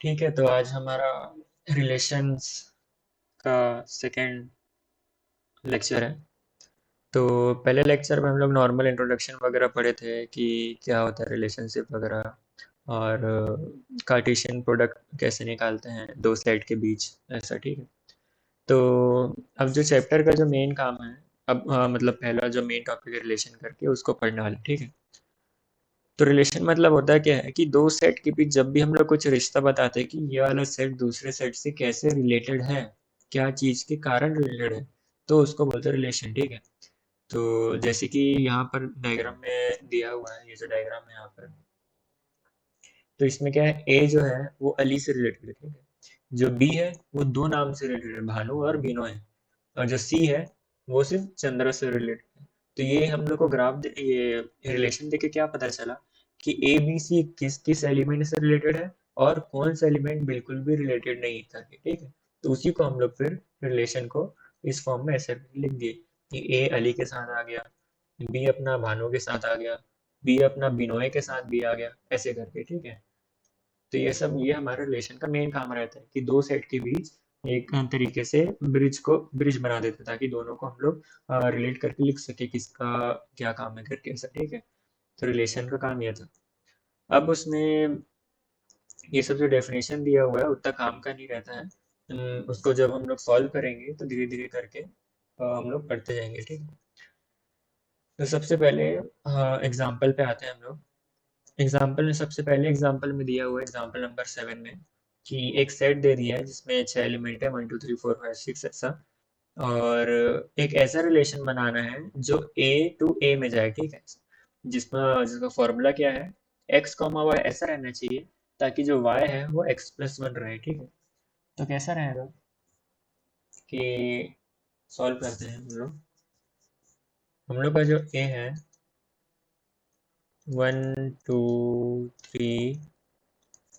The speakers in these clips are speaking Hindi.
ठीक है, तो आज हमारा रिलेशंस का सेकेंड लेक्चर है। तो पहले लेक्चर में हम लोग नॉर्मल इंट्रोडक्शन वगैरह पढ़े थे कि क्या होता है रिलेशनशिप वगैरह, और कार्टेशियन प्रोडक्ट कैसे निकालते हैं दो सेट के बीच, ऐसा। ठीक है, तो अब जो चैप्टर का जो मेन काम है, अब मतलब पहला जो मेन टॉपिक है रिलेशन करके उसको पढ़ने वाले। ठीक है, तो रिलेशन मतलब होता है क्या है कि दो सेट के बीच जब भी हम लोग कुछ रिश्ता बताते हैं कि ये वाला सेट दूसरे सेट से कैसे रिलेटेड है, क्या चीज़ के कारण रिलेटेड है, तो उसको बोलते हैं रिलेशन। ठीक है, तो जैसे कि यहाँ पर डायग्राम में दिया हुआ है, ये जो डायग्राम है यहाँ पर, तो इसमें क्या है, ए जो है वो अली से रिलेटेड है। ठीक है, जो बी है वो दो नाम से रिलेटेड है, भानु और बिनोय, और जो सी है वो सिर्फ चंद्र से रिलेटेड है। तो ये हम लोग को ये रिलेशन देख के क्या पता चला कि ए बी सी किस किस एलिमेंट से रिलेटेड है और कौन सा एलिमेंट बिल्कुल भी रिलेटेड नहीं था। ठीक है, तो उसी को हम लोग फिर रिलेशन को इस फॉर्म में ऐसे लिख दिए कि ए अली के साथ आ गया, बी अपना भानु के साथ आ गया, बी अपना बिनोय के साथ भी आ गया, ऐसे करके। ठीक है, तो ये हमारे रिलेशन का मेन काम रहता है कि दो सेट के बीच एक तरीके से ब्रिज बना देते ताकि दोनों को हम लोग रिलेट करके लिख सके किसका क्या काम है करके, ऐसा। ठीक है, तो रिलेशन का काम ये था। अब उसमें ये सब जो डेफिनेशन दिया हुआ है उतना काम का नहीं रहता है। उसको जब हम लोग सॉल्व करेंगे तो धीरे धीरे करके हम लोग पढ़ते जाएंगे। ठीक है, तो सबसे पहले एग्जाम्पल पे आते हैं हम लोग। एग्जाम्पल में सबसे पहले एग्जाम्पल में दिया हुआ है, एग्जाम्पल नंबर 7 में, कि एक सेट दे दिया है जिसमें 6 एलिमेंट है, 1 2 3 4 5 6, ऐसा। और एक ऐसा रिलेशन बनाना है जो ए टू ए में जाए। ठीक है, जिसमें जिसका फॉर्मूला क्या है, एक्स कॉमा वाई ऐसा रहना चाहिए ताकि जो वाई है वो x+1 रहे। ठीक है, तो कैसा रहेगा कि सॉल्व करते हैं हम लोग का जो ए है 1 2 3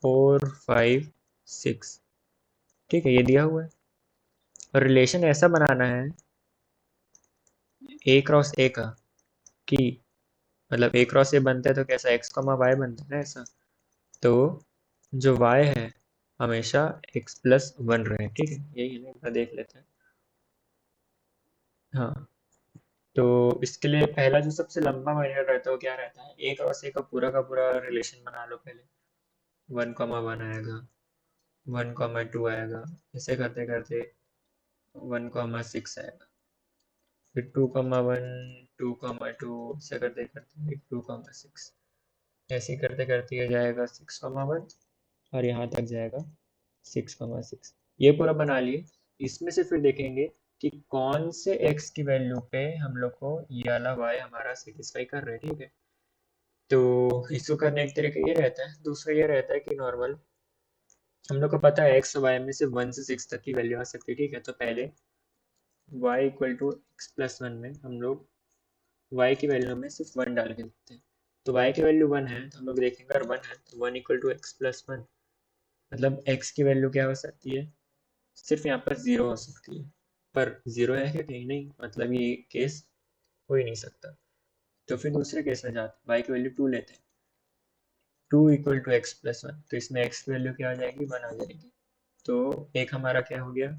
4 5 6। ठीक है, ये दिया हुआ है, और रिलेशन ऐसा बनाना है ए क्रॉस ए का, कि मतलब ए क्रॉस ए बनता है तो कैसा, एक्स कॉमा वाई बनता है ना, ऐसा। तो जो वाई है हमेशा x+1 रहे। ठीक है, यही है ना, एक बार देख लेते हैं। हाँ, तो इसके लिए पहला जो सबसे लंबा पीरियड रहता है वो क्या रहता है, ए क्रॉस ए का पूरा रिलेशन बना लो पहले। 1 कॉमा 1 आएगा, 1 कॉमा 2 आएगा, ऐसे करते करते 1 कॉमा 6 आएगा, फिर 2 कॉमा 1, 2 कॉमा 2, ऐसे करते करते 2 कॉमा 6, ऐसे करते करते ये जाएगा 6 कॉमा 1, और यहाँ तक जाएगा 6 कॉमा 6। ये पूरा बना लिए। इसमें से फिर देखेंगे कि कौन से x की वैल्यू पे हम लोग को ये वाला y हमारा सेटिस्फाई कर रहे हैं। ठीक है, तो इसको करने एक तरीका ये रहता है, दूसरा ये रहता है कि नॉर्मल हम लोग को पता है x y में से 1 से 6 तक की वैल्यू आ सकती है। ठीक है, तो पहले y इक्वल टू x+1 में हम लोग y की वैल्यू में सिर्फ 1 डाल के देखते हैं। तो y की वैल्यू 1 है तो हम लोग देखेंगे अगर 1 है तो 1 इक्वल टू x+1, मतलब x की वैल्यू क्या हो सकती है, सिर्फ यहाँ पर 0 हो सकती है। पर 0 है क्या, कहीं नहीं, मतलब ये केस हो ही नहीं सकता। तो फिर दूसरे केस में जाते y की वैल्यू 2 लेते हैं, 2 इक्वल टू x+1, तो इसमें x की वैल्यू क्या आ जाएगी, 1 आ जाएगी। तो एक हमारा क्या हो गया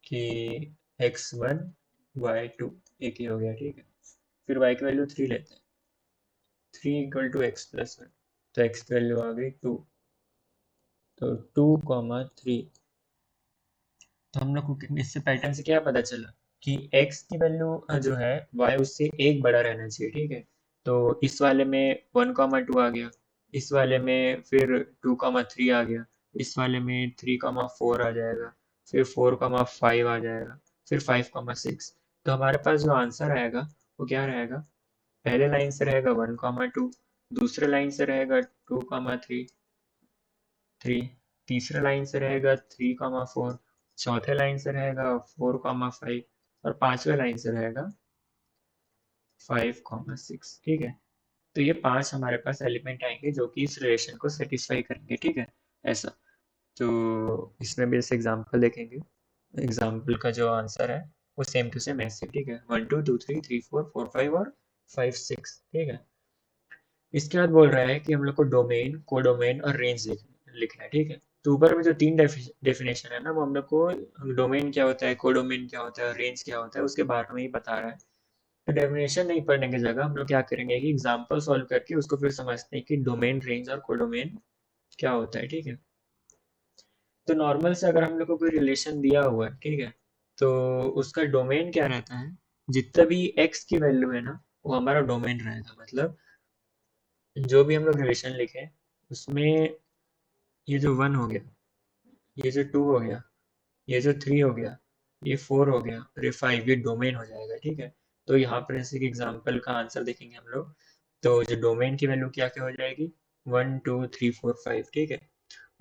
कि x1 y2 एक ही हो गया। ठीक है, फिर y की वैल्यू 3 लेते हैं, 3 इक्वल टू x+1, तो x की वैल्यू आ गई 2, तो 2 कॉमा 3। तो हम लोग को इससे पैटर्न से क्या पता चला कि x की वैल्यू जो है y उससे एक बड़ा रहना चाहिए। ठीक है, तो इस वाले में 1 कॉमा 2 आ गया, इस वाले में फिर 2 कॉमा 3 आ गया, इस वाले में 3 कॉमा 4 आ जाएगा, फिर 4 कॉमा 5 आ जाएगा, फिर 5 कॉमा 6। तो हमारे पास जो आंसर आएगा वो क्या रहेगा, पहले लाइन से रहेगा 1 कॉमा 2, दूसरे लाइन से रहेगा 2 कॉमा 3, तीसरे लाइन से रहेगा 3 कॉमा 4, चौथे लाइन से रहेगा 4 कॉमा 5, और पांचवे लाइन से रहेगा 5 कॉमा 6। ठीक है, तो ये 5 हमारे पास एलिमेंट आएंगे जो कि इस रिलेशन को सेटिस्फाई करेंगे। ठीक है, ऐसा। तो इसमें भी जैसे एग्जाम्पल देखेंगे, एग्जाम्पल का जो आंसर है वो सेम टू सेम ऐसे। ठीक है, 1 2 2 3 3 4 4 5 और 5 6। ठीक है, इसके बाद बोल रहा है कि हम लोग को डोमेन, कोडोमेन और रेंज लिखना है। ठीक है, तो ऊपर में जो तीन डेफिनेशन है ना, वो हम लोग को डोमेन क्या होता है, कोडोमेन क्या होता है, रेंज क्या होता है, उसके बारे में ही बता रहा है। तो डेफिनेशन नहीं पढ़ने की जगह हम लोग क्या करेंगे कि एग्जाम्पल सॉल्व करके उसको फिर समझते हैं कि डोमेन, रेंज और कोडोमेन क्या होता है, ठीक है। तो नॉर्मल से अगर हम लोग को कोई रिलेशन दिया हुआ है, ठीक है, तो उसका डोमेन क्या रहता है, जितना भी एक्स की वैल्यू है ना, वो हमारा डोमेन रहेगा। मतलब जो भी हम लोग रिलेशन लिखे उसमें ये जो 1 हो गया, ये जो 2 हो गया, ये जो 3 हो गया, ये 4 हो गया और ये 5, ये डोमेन हो जाएगा, ठीक है। तो यहाँ पर ऐसे एक एग्जाम्पल का आंसर देखेंगे हम लोग। तो जो डोमेन की वैल्यू क्या क्या हो जाएगी, 1 2 3 4 5, ठीक है।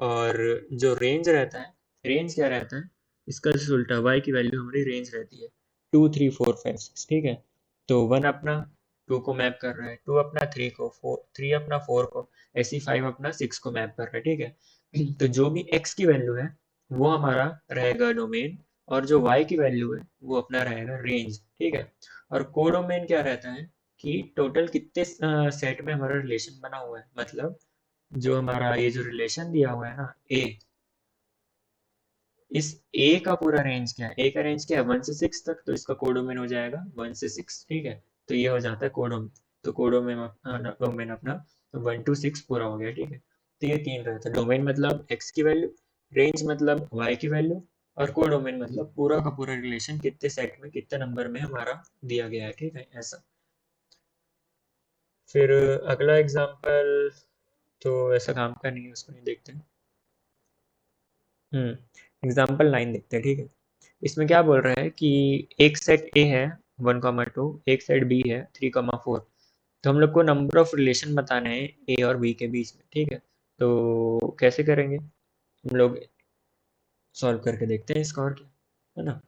और जो रेंज रहता है, रेंज क्या रहता है, इसका जस्ट उल्टा, y की वैल्यू हमारी रेंज रहती है 2 3 4 5 6, ठीक है। तो 1 अपना 2 को मैप कर रहा है, 2 अपना 3 को, 3 अपना 4 को, ऐसी 5 अपना 6 को मैप कर रहा है, ठीक है। तो जो भी x की वैल्यू है वो हमारा रहेगा डोमेन, और जो y की वैल्यू है वो अपना रहेगा रेंज, ठीक है। और कोडोमेन क्या रहता है कि टोटल कितने सेट में हमारा रिलेशन बना हुआ है। मतलब जो हमारा ये जो रिलेशन दिया हुआ है ना, ए, इस ए का पूरा रेंज क्या है, ए का रेंज क्या है 1 से 6 तक, तो इसका कोडोमेन हो जाएगा 1 से 6, ठीक है। तो ये हो जाता है कोडोमेन। तो कोडोमेन डोमेन अपना 1 to 6 पूरा हो गया, ठीक है। तो ये तीन रहता है, डोमेन मतलब एक्स की वैल्यू, रेंज मतलब वाई की वैल्यू, और कोडोमेन मतलब पूरा का पूरा रिलेशन कितने सेट में कितने नंबर में हमारा दिया गया है, ठीक है, ऐसा। फिर अगला एग्जाम्पल तो ऐसा काम का नहीं है, उसको नहीं देखते। एग्जाम्पल 9 देखते हैं, ठीक है। इसमें क्या बोल रहा है कि एक सेट ए है 1 2, एक सेट बी है 3 4। तो हम लोग को नंबर ऑफ रिलेशन बताने हैं ए और बी के बीच में, ठीक है। तो कैसे करेंगे, हम लोग सॉल्व करके देखते हैं इसका, और क्या है ना।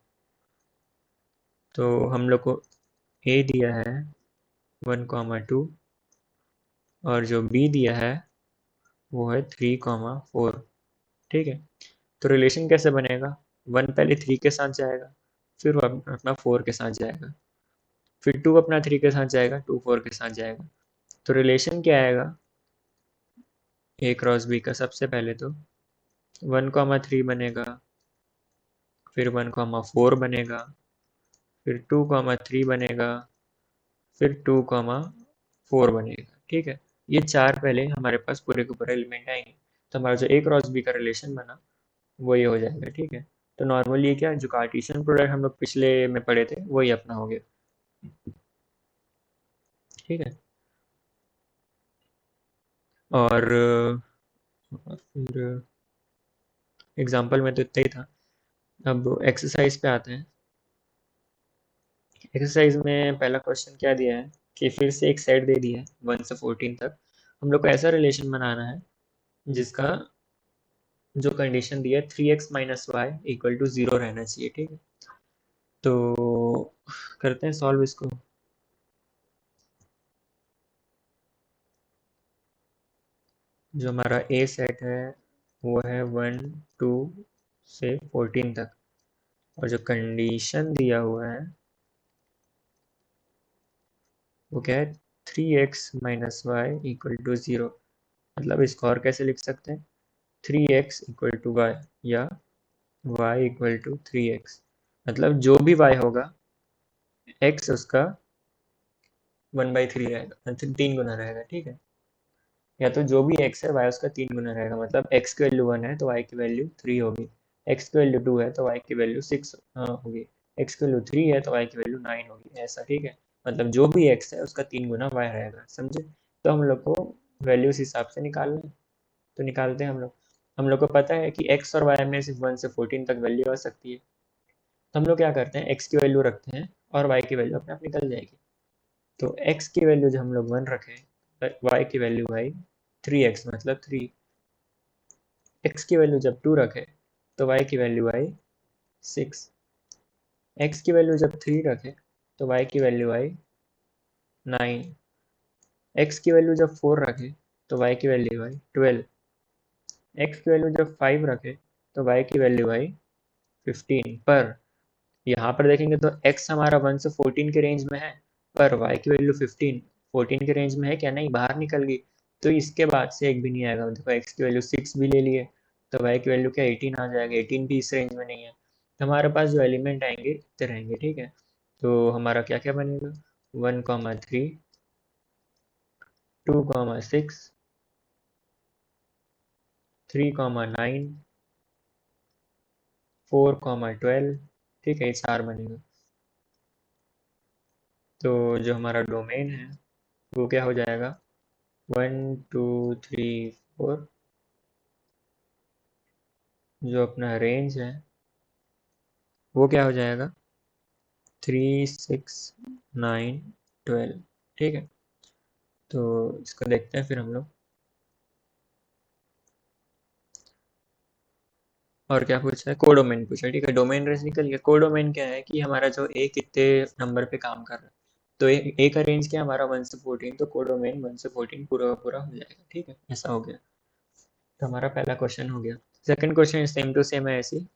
तो हम लोग को ए दिया है 1 2, और जो बी दिया है वो है 3 4, ठीक है। तो रिलेशन कैसे बनेगा, 1 पहले 3 के साथ जाएगा, फिर वो अपना 4 के साथ जाएगा, फिर 2 अपना 3 के साथ जाएगा, 2 4 के साथ जाएगा। तो रिलेशन क्या आएगा ए क्रॉस बी का, सबसे पहले तो 1 3 बनेगा, फिर 1 4 बनेगा, फिर 2 3 बनेगा, फिर 2 4 बनेगा, ठीक है। ये चार पहले हमारे पास पूरे के पूरे एलिमेंट आएंगे। तो हमारा जो ए क्रॉस बी का रिलेशन बना वो ये हो जाएगा, ठीक है। तो नॉर्मली ये क्या, जो कार्टेशियन प्रोडक्ट हम लोग पिछले में पढ़े थे वही अपना हो गया, ठीक है। और फिर एग्जाम्पल में तो इतना ही था। अब एक्सरसाइज पे आते हैं। एक्सरसाइज में पहला क्वेश्चन क्या दिया है कि फिर से एक सेट दे दिया है 1 से 14 तक। हम लोग को ऐसा रिलेशन बनाना है जिसका जो कंडीशन दिया है 3x - y = 0 रहना चाहिए, ठीक है। तो करते हैं सॉल्व इसको। जो हमारा ए सेट है वो है 1 2 से 14 तक, और जो कंडीशन दिया हुआ है वो क्या है, 3x - y = 0। मतलब इसको और कैसे लिख सकते हैं, 3x = y, या y = 3x। मतलब जो भी y होगा x उसका 1/3 रहेगा, मतलब 3 गुना रहेगा, ठीक है। या तो जो भी x है y उसका 3 गुना रहेगा। मतलब x की वैल्यू 1 है तो y की वैल्यू 3 होगी, x की वैल्यू 2 है तो y की वैल्यू 6 होगी, x की वैल्यू 3 है तो y की वैल्यू 9 होगी, ऐसा, ठीक है। मतलब जो भी x है उसका 3 गुना y रहेगा, समझे। तो हम लोग को वैल्यू उस हिसाब से निकालना है, तो निकालते हैं हम लोग। हम लोग को पता है कि x और y में सिर्फ 1 से 14 तक वैल्यू आ सकती है। तो हम लोग क्या करते हैं, x की वैल्यू रखते हैं और y की वैल्यू अपने आप निकल जाएगी। तो x की वैल्यू जब हम लोग 1 रखें, y की वैल्यू y 3x मतलब 3, x की वैल्यू जब 2 रखें तो y की वैल्यू आई 6, x की वैल्यू जब 3 रखें तो y की वैल्यू आई 9, x की वैल्यू जब 4 रखें तो y की वैल्यू आई 12, x की वैल्यू जब 5 रखें तो y की वैल्यू आई 15। पर यहाँ पर देखेंगे तो x हमारा 1 से 14 के रेंज में है, पर y की वैल्यू 15 14 के रेंज में है क्या, नहीं, बाहर निकल गई। तो इसके बाद से एक भी नहीं आएगा। देखो x की वैल्यू 6 भी ले लिए, तो y की वैल्यू क्या 18 आ जाएगा, 18 भी इस रेंज में नहीं है, तो हमारे पास जो एलिमेंट आएंगे इतने रहेंगे, ठीक है। तो हमारा क्या क्या बनेगा, 1,3, 2,6, 3,9, 4,12, ठीक है, ये 4 बनेगा। तो जो हमारा डोमेन है वो क्या हो जाएगा, 1 2 3 4, जो अपना रेंज है वो क्या हो जाएगा, 3 6 9 12, ठीक है। तो इसको देखते हैं फिर हम लोग, और क्या पूछा है, कोडोमेन पूछा है, ठीक है। डोमेन रेंज निकल गया। कोडोमेन क्या है कि हमारा जो ए कितने नंबर पे काम कर रहा है, तो ए का रेंज क्या है हमारा 1 से 14, तो कोडोमेन 1 से 14 पूरा का पूरा हो जाएगा, ठीक है, ऐसा हो गया। तो हमारा पहला क्वेश्चन हो गया। Second question same to same है ऐसे ही,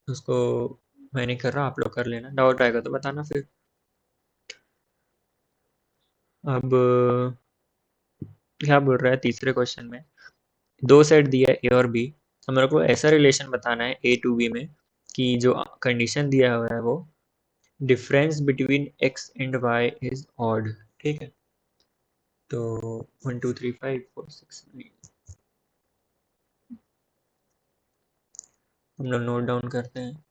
उसको मैं नहीं कर रहा, आप लोग कर लेना, डाउट आएगा तो बताना फिर। अब क्या बोल रहा है तीसरे क्वेश्चन में, दो सेट दिया है ए और बी, हम लोग को ऐसा रिलेशन बताना है ए टू बी में कि जो कंडीशन दिया हुआ है वो difference between X and Y is odd, ठीक है। तो 1 2 3 5 4 6 9 हम लोग नोट डाउन करते हैं,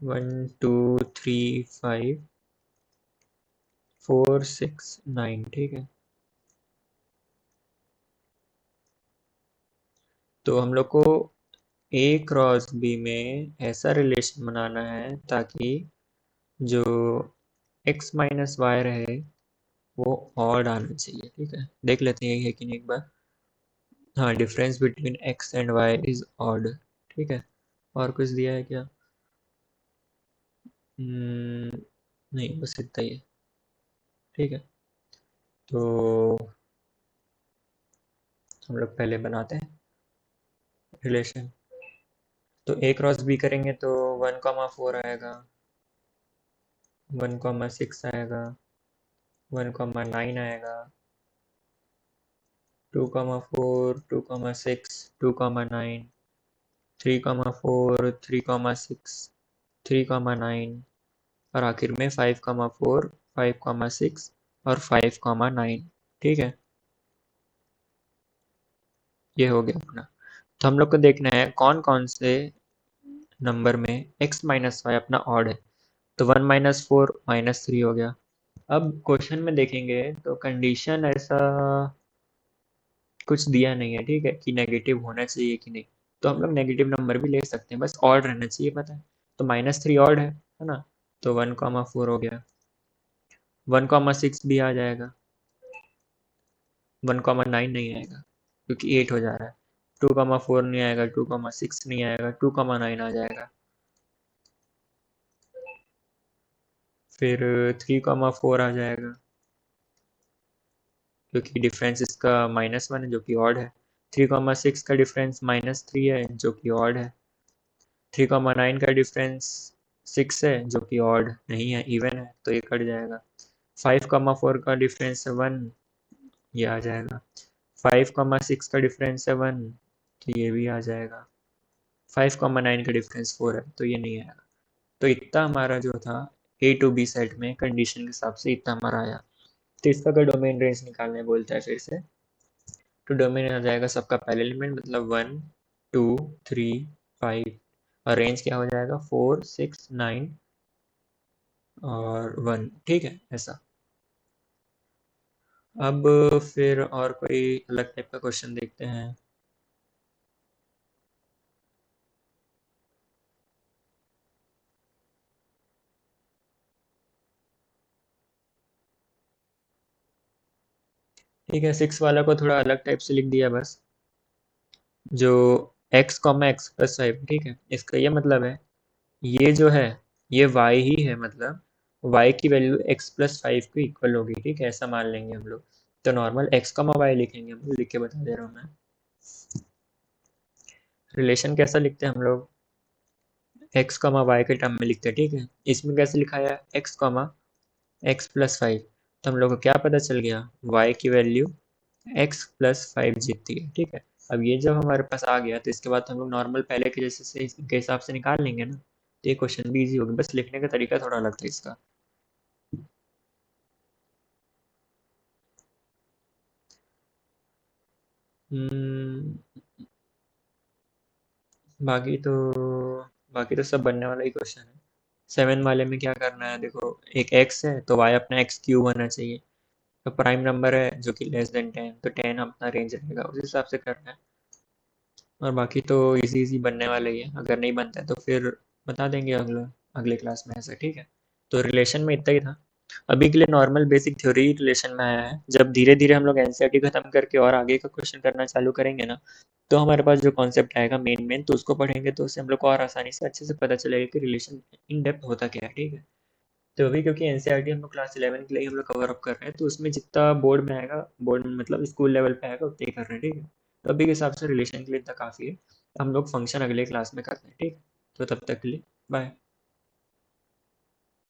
1 2 3 5 4 6 9, ठीक है। तो हम लोग को ए क्रॉस बी में ऐसा रिलेशन बनाना है ताकि जो x माइनस वाई रहे वो ऑड आना चाहिए, ठीक है। देख लेते हैं यही है कि नहीं एक बार, हाँ, difference between x and y is odd, ठीक है। और कुछ दिया है क्या, नहीं, बस इतना ही है, ठीक है। तो हम लोग पहले बनाते हैं रिलेशन। तो ए क्रॉस बी करेंगे तो 1,4 आएगा, 1,6 आएगा, 1,9 आएगा, 2,4, 2,6, 2,9, 3,4, 3,6, 3,9, और आखिर में 5,4, 5,6 और 5,9, ठीक है। ये हो गया अपना। तो हम लोग को देखना है कौन कौन से नंबर में x माइनस वाई अपना ऑड है। तो 1 - 4 - 3 हो गया। अब क्वेश्चन में देखेंगे तो कंडीशन ऐसा कुछ दिया नहीं है, ठीक है, कि नेगेटिव होना चाहिए कि नहीं। तो हम लोग नेगेटिव नंबर भी ले सकते हैं, बस ऑड रहना चाहिए, पता है। तो -3 ऑड है ना। तो 1,4 हो गया, 1,6 भी आ जाएगा, 1,9 नहीं आएगा क्योंकि 8 हो जा रहा है, 2,4 नहीं आएगा, 2,6 नहीं आएगा, 2,9 आ जाएगा। फिर 3,4 आ जाएगा क्योंकि डिफरेंस इसका -1 है जो कि ऑड है। 3,6 का डिफरेंस -3 है जो कि ऑड है। 3,9 का डिफरेंस 6 है जो कि ऑड नहीं है, इवन है, तो ये कट जाएगा। 5,4 का डिफरेंस है 1, ये आ जाएगा। 5,6 का डिफरेंस है 1, तो ये भी आ जाएगा। 5,9 का डिफरेंस 4 है, तो ये नहीं आएगा। तो इतना हमारा जो था ए टू बी सेट में कंडीशन के हिसाब से इतना हमारा आया। तो इसका अगर डोमेन रेंज निकालने बोलता है फिर से, तो डोमेन आ जाएगा सबका पहले एलिमेंट मतलब 1 2 3 5, और रेंज क्या हो जाएगा 4 6 9 और 1, ठीक है, ऐसा। अब फिर और कोई अलग टाइप का क्वेश्चन देखते हैं। ठीक है, 6 वाला को थोड़ा अलग टाइप से लिख दिया बस, जो x,x+5, ठीक है, इसका ये मतलब है ये जो है ये y ही है, मतलब y की वैल्यू x+5 को इक्वल होगी, ठीक है, ऐसा मान लेंगे हम लोग। तो नॉर्मल x, y लिखेंगे, हम लोग लिख के बता दे रहा हूँ मैं। रिलेशन कैसा लिखते हैं हम लोग, x, y के टर्म में लिखते हैं, ठीक है। इसमें कैसे लिखा है x+5, तो हम लोग को क्या पता चल गया, y की वैल्यू x+5 जीतती है, ठीक है। अब ये जब हमारे पास आ गया तो इसके बाद हम लोग नॉर्मल पहले के जैसे से के हिसाब से निकाल लेंगे ना, तो ये क्वेश्चन भी इजी होगा, बस लिखने का तरीका थोड़ा अलग था इसका। हम्म, बाकी तो बाकी तो सब बनने वाला ही क्वेश्चन है। 7 वाले में क्या करना है, देखो एक एक्स है तो वाई अपना एक्स क्यूब होना चाहिए। तो प्राइम नंबर है जो कि लेस देन 10, तो 10 अपना रेंज रहेगा, उस हिसाब से करना है। और बाकी तो इजी इजी बनने वाले ही है, अगर नहीं बनता है तो फिर बता देंगे अगले क्लास में ऐसा, ठीक है। तो रिलेशन में इतना ही था। अभी के लिए नॉर्मल बेसिक थ्योरी रिलेशन में आया है, जब धीरे धीरे हम लोग एनसीईआरटी खत्म करके और आगे का क्वेश्चन करना चालू करेंगे ना, तो हमारे पास जो कॉन्सेप्ट आएगा मेन मेन, तो उसको पढ़ेंगे तो उससे हम लोग को और आसानी से अच्छे से पता चलेगा कि रिलेशन इन डेप्थ होता क्या है, ठीक है। तो अभी क्योंकि एनसीईआरटी हम लोग क्लास 11 के लिए हम लोग कवर अप कर रहे हैं, तो उसमें जितना बोर्ड में आएगा, बोर्ड में मतलब स्कूल लेवल पे आएगा उतना ही कर रहे हैं, ठीक है। तो अभी के हिसाब से रिलेशन के लिए इतना काफ़ी है। हम लोग फंक्शन अगले क्लास में करते हैं, ठीक है। तो तब तक के लिए बाय।